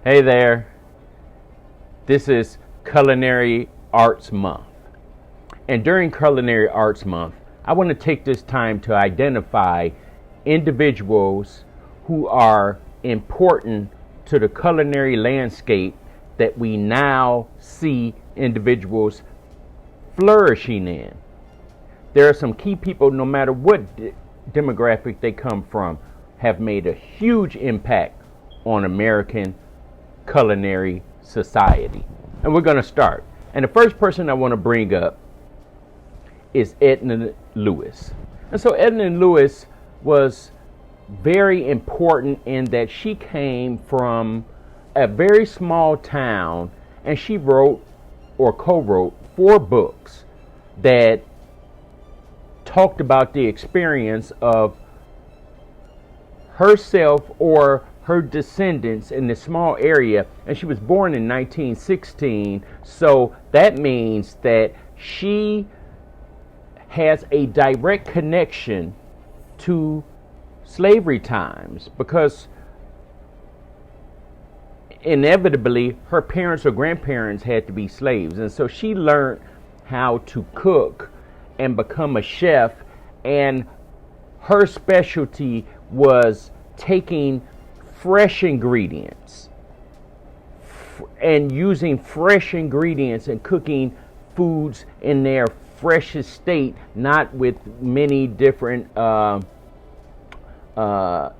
Hey there, this is Culinary Arts Month. And during Culinary Arts Month, I want to take this time to identify individuals who are important to the culinary landscape that we now see individuals flourishing in. There are some key people, no matter what demographic they come from, have made a huge impact on American culinary society. And we're going to start. And the first person I want to bring up is Edna Lewis. And so Edna Lewis was very important in that she came from a very small town, and she wrote or co-wrote 4 books that talked about the experience of herself or her descendants in this small area. And she was born in 1916, so that means that she has a direct connection to slavery times, because inevitably her parents or grandparents had to be slaves, and so she learned how to cook and become a chef. And her specialty was taking fresh ingredients and using fresh ingredients and cooking foods in their freshest state, not with many different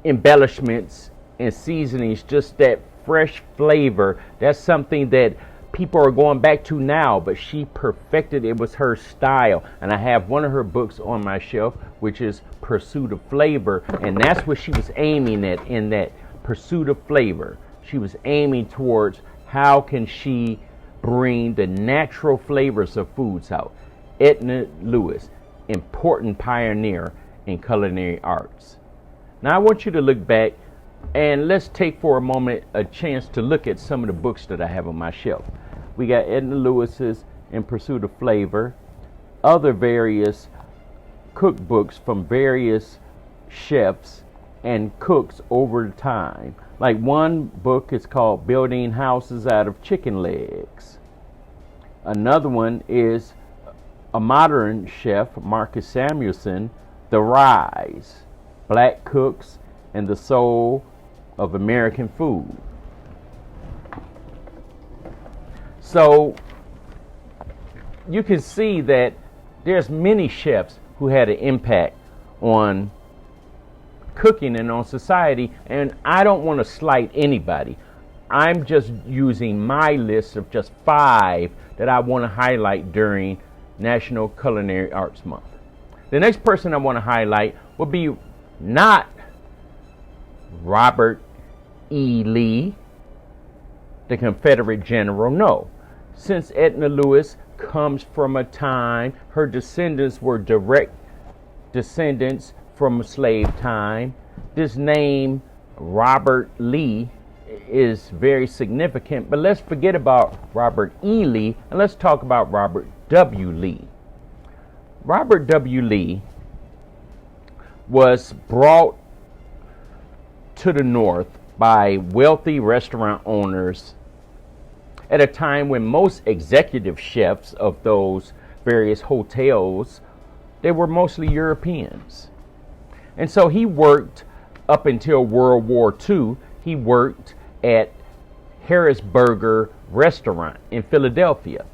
embellishments and seasonings, just that fresh flavor. That's something that people are going back to now, but she perfected it. Was her style. And I have one of her books on my shelf, which is Pursuit of Flavor, and that's what she was aiming at in that pursuit of flavor. She was aiming towards how can she bring the natural flavors of foods out. Edna Lewis, important pioneer in culinary arts. Now I want you to look back, and let's take for a moment a chance to look at some of the books that I have on my shelf. We got Edna Lewis's In Pursuit of Flavor, other various cookbooks from various chefs and cooks over time. Like one book is called Building Houses Out of Chicken Legs. Another one is a modern chef, Marcus Samuelson, The Rise, Black Cooks and the Soul of American Food. So you can see that there's many chefs who had an impact on cooking and on society, and I don't want to slight anybody. I'm just using my list of just 5 that I want to highlight during National Culinary Arts Month. The next person I want to highlight will be not Robert E. Lee, the Confederate general. No. Since Edna Lewis comes from a time, her descendants were direct descendants from slave time, this name Robert Lee is very significant. But let's forget about Robert E. Lee and let's talk about Robert W. Lee. Robert W. Lee was brought to the North by wealthy restaurant owners at a time when most executive chefs of those various hotels, they were mostly Europeans. And so he worked up until World War II. He worked at Harrisburger Restaurant in Philadelphia,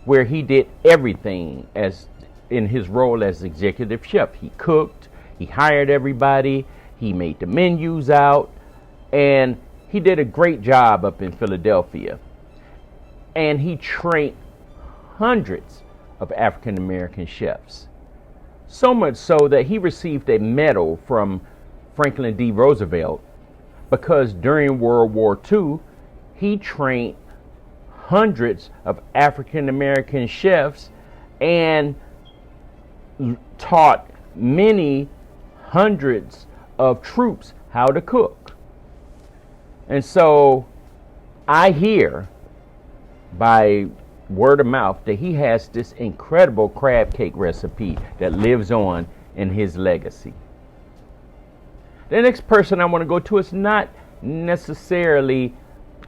where he did everything as in his role as executive chef. He cooked, he hired everybody, he made the menus out, and he did a great job up in Philadelphia. And he trained hundreds of African American chefs. So much so that he received a medal from Franklin D. Roosevelt, because during World War II, he trained hundreds of African American chefs and taught many hundreds of troops how to cook. And so I hear by word of mouth that he has this incredible crab cake recipe that lives on in his legacy. The next person I want to go to is not necessarily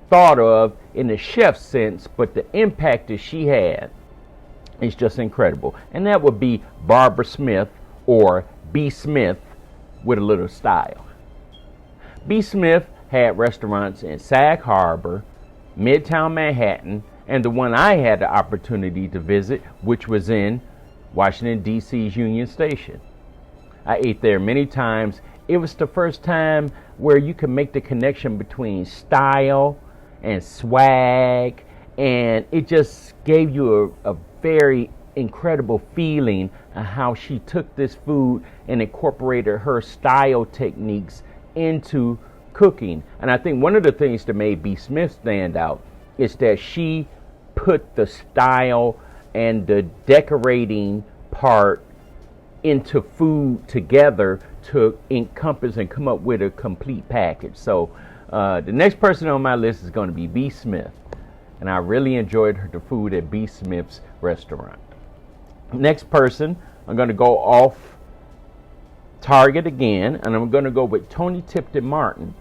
thought of in the chef sense, but the impact that she had is just incredible. And that would be Barbara Smith, or B. Smith with a little style. B. Smith had restaurants in Sag Harbor, Midtown Manhattan, and the one I had the opportunity to visit, which was in Washington, D.C.'s Union Station. I ate there many times. It was the first time where you could make the connection between style and swag, and it just gave you a very incredible feeling of how she took this food and incorporated her style techniques into cooking. And I think one of the things that made B. Smith stand out is that she put the style and the decorating part into food together to encompass and come up with a complete package. So the next person on my list is going to be B. Smith, and I really enjoyed the food at B. Smith's restaurant. Next person, I'm going to go off target again, and I'm going to go with Toni Tipton Martin.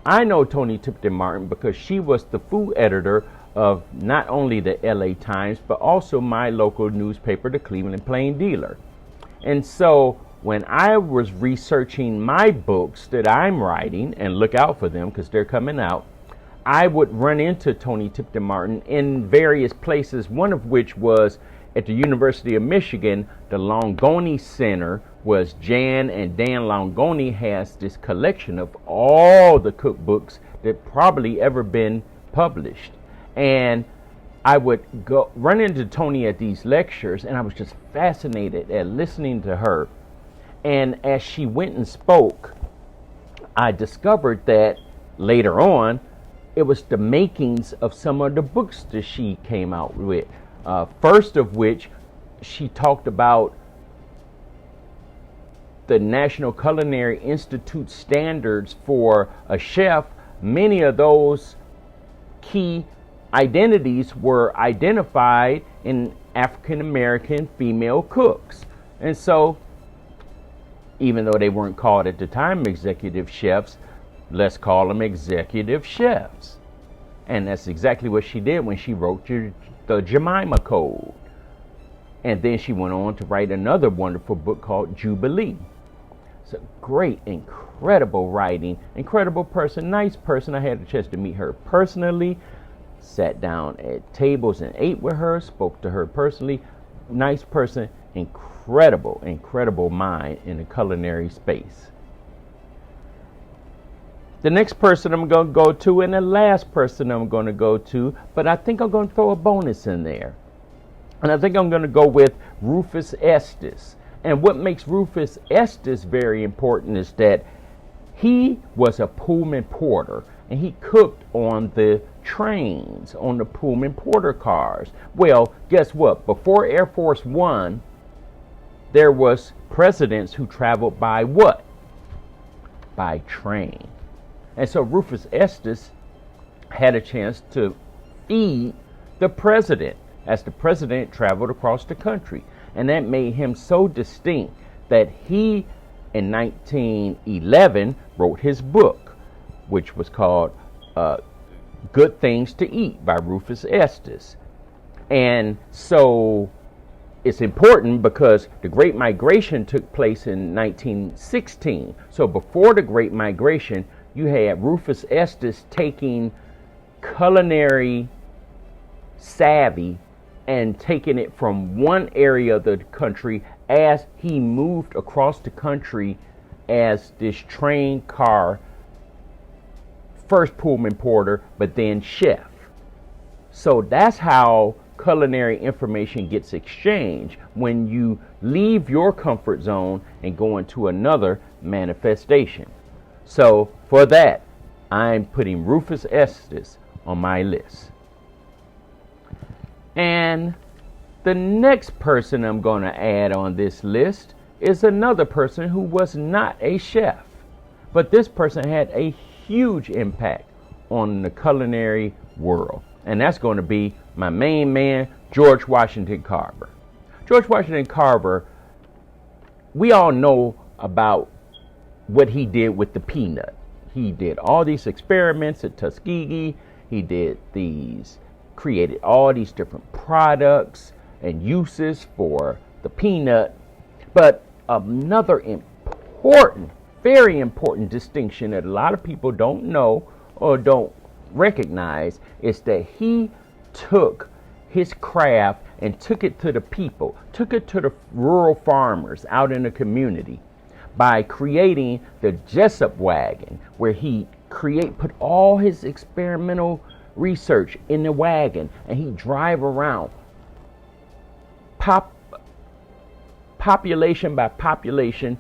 I know Toni Tipton Martin because she was the food editor of not only the LA Times, but also my local newspaper, the Cleveland Plain Dealer. And so when I was researching my books that I'm writing, and look out for them because they're coming out, I would run into Toni Tipton Martin in various places, one of which was at the University of Michigan. The Longoni Center was Jan and Dan Longoni has this collection of all the cookbooks that probably ever been published. And I would go run into Toni at these lectures, and I was just fascinated at listening to her. And as she went and spoke, I discovered that later on, it was the makings of some of the books that she came out with. First of which, she talked about the National Culinary Institute standards for a chef. Many of those key identities were identified in African American female cooks. And so, even though they weren't called at the time executive chefs, let's call them executive chefs. And that's exactly what she did when she wrote the Jemima Code. And then she went on to write another wonderful book called Jubilee. It's a great, incredible writing, incredible person, nice person. I had a chance to meet her personally, sat down at tables and ate with her, spoke to her personally. Nice person, incredible, incredible mind in the culinary space. The next person I'm going to go to, and the last person I'm going to go to, but I think I'm going to throw a bonus in there. And I think I'm going to go with Rufus Estes. And what makes Rufus Estes very important is that he was a Pullman porter, and he cooked on the trains, on the Pullman porter cars. Well, guess what? Before Air Force One, there was presidents who traveled by what? By train. And so Rufus Estes had a chance to feed the president as the president traveled across the country. And that made him so distinct that he, in 1911, wrote his book, which was called Good Things to Eat by Rufus Estes. And so it's important because the Great Migration took place in 1916. So before the Great Migration, you had Rufus Estes taking culinary savvy and taking it from one area of the country as he moved across the country as this train car, first Pullman porter, but then chef. So that's how culinary information gets exchanged, when you leave your comfort zone and go into another manifestation. So for that, I'm putting Rufus Estes on my list. And the next person I'm going to add on this list is another person who was not a chef, but this person had a huge impact on the culinary world. And that's going to be my main man, George Washington Carver. George Washington Carver, we all know about what he did with the peanut. He did all these experiments at Tuskegee. He created all these different products and uses for the peanut. But another important, very important distinction that a lot of people don't know or don't recognize is that he took his craft and took it to the people, took it to the rural farmers out in the community by creating the Jessup wagon, where he put all his experimental research in the wagon, and he drive around population by population,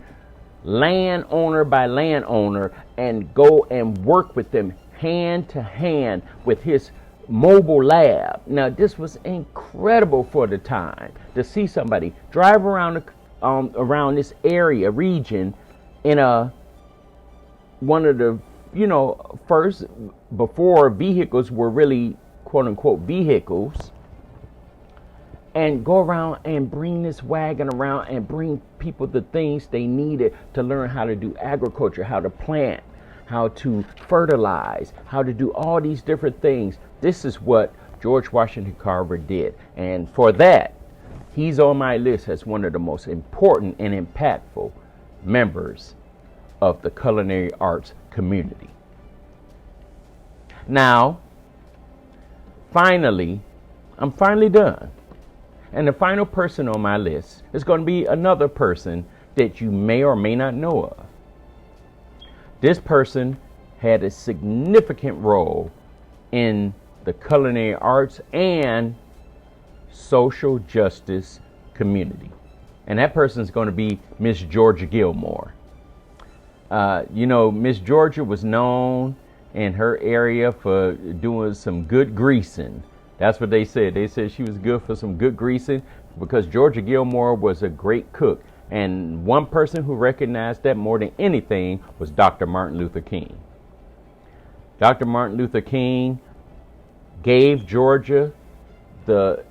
landowner by landowner, and go and work with them hand to hand with his mobile lab. Now, this was incredible for the time to see somebody drive around around this region in one of the first, before vehicles were really quote unquote vehicles, and go around and bring this wagon around and bring people the things they needed to learn how to do agriculture, how to plant, how to fertilize, how to do all these different things. This is what George Washington Carver did. And for that, he's on my list as one of the most important and impactful members of the culinary arts community. Now, I'm finally done. And the final person on my list is going to be another person that you may or may not know of. This person had a significant role in the culinary arts and social justice community. And that person is going to be Miss Georgia Gilmore. Miss Georgia was known in her area for doing some good greasing. That's what they said. They said she was good for some good greasing because Georgia Gilmore was a great cook. And one person who recognized that more than anything was Dr. Martin Luther King. Dr. Martin Luther King gave Georgia the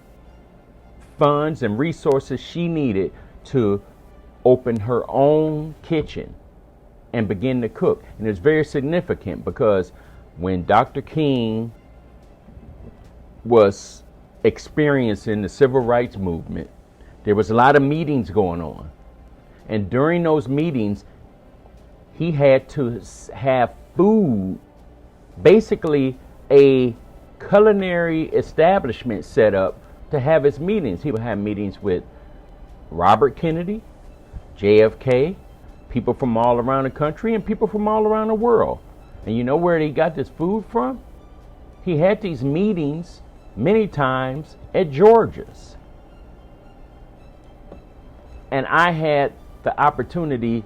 funds and resources she needed to open her own kitchen and begin to cook. And it's very significant because when Dr. King was experiencing the civil rights movement, there was a lot of meetings going on. And during those meetings, he had to have food, basically a culinary establishment set up to have his meetings. He would have meetings with Robert Kennedy, JFK, people from all around the country and people from all around the world. And you know where he got this food from? He had these meetings many times at Georgia's. And I had the opportunity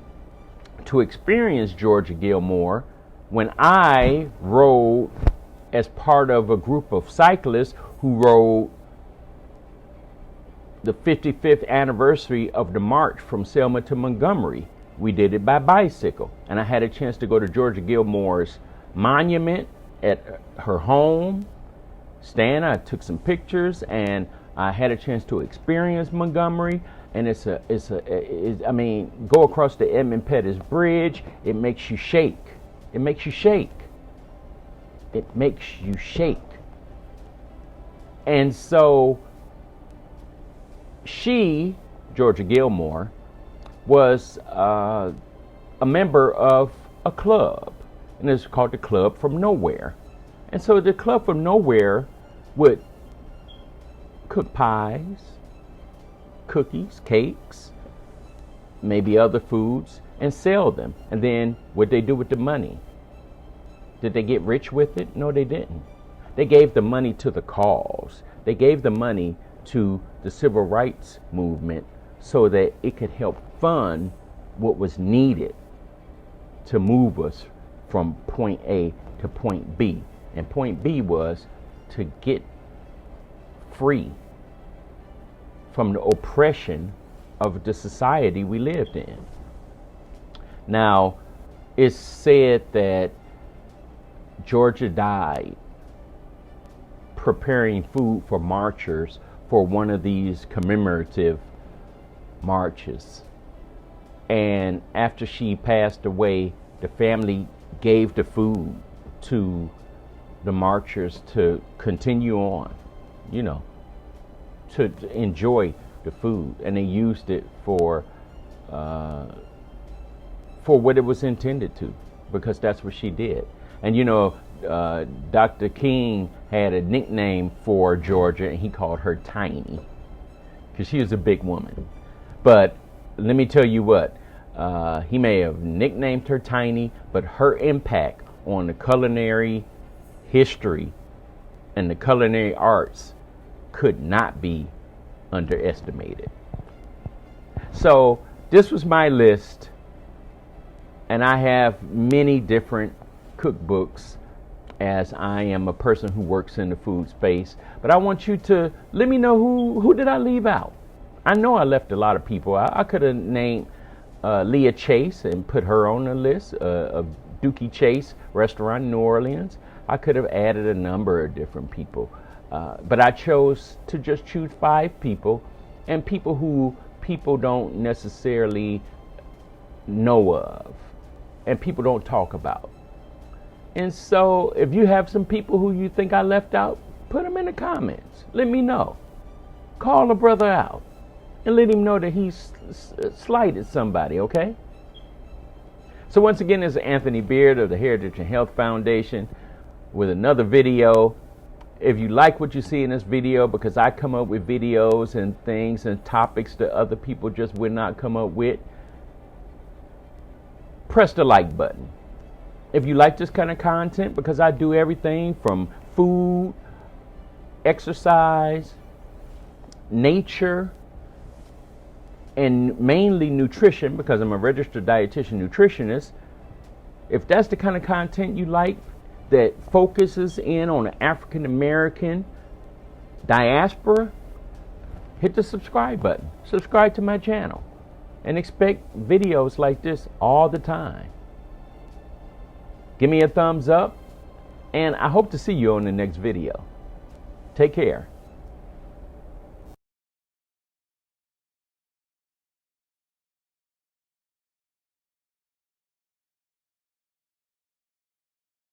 to experience Georgia Gilmore when I rode as part of a group of cyclists who rode the 55th anniversary of the march from Selma to Montgomery. We did it by bicycle, and I had a chance to go to Georgia Gilmore's monument at her home. I took some pictures, and I had a chance to experience Montgomery. And go across the Edmund Pettus Bridge. It makes you shake. It makes you shake. It makes you shake. And so she, Georgia Gilmore, was a member of a club, and it's called the Club from Nowhere. And so the Club from Nowhere would cook pies, cookies, cakes, maybe other foods, and sell them. And then what they do with the money? Did they get rich with it? No, they didn't. They gave the money to the cause. They gave the money to the civil rights movement so that it could help fund what was needed to move us from point A to point B. And point B was to get free from the oppression of the society we lived in. Now, it's said that Georgia died preparing food for marchers for one of these commemorative marches. And after she passed away, the family gave the food to the marchers to continue on, you know, to enjoy the food, and they used it for what it was intended to, because that's what she did. And you know, Dr. King had a nickname for Georgia, and he called her Tiny, because she was a big woman. But let me tell you what, he may have nicknamed her Tiny, but her impact on the culinary history and the culinary arts could not be underestimated. So this was my list, and I have many different cookbooks, as I am a person who works in the food space. But I want you to let me know who did I leave out. I know I left a lot of people out. I could have named Leah Chase and put her on the list of Dookie Chase restaurant in New Orleans. I could have added a number of different people, but I chose to just choose 5 people, and people who people don't necessarily know of and people don't talk about. And so if you have some people who you think I left out, put them in the comments. Let me know. Call a brother out and let him know that he's slighted somebody, okay? So once again, this is Anthony Beard of the Heritage and Health Foundation with another video. If you like what you see in this video, because I come up with videos and things and topics that other people just would not come up with, press the like button. If you like this kind of content, because I do everything from food, exercise, nature, and mainly nutrition, because I'm a registered dietitian nutritionist. If that's the kind of content you like that focuses in on the African American diaspora, hit the subscribe button. Subscribe to my channel and expect videos like this all the time. Give me a thumbs up, and I hope to see you on the next video. Take care.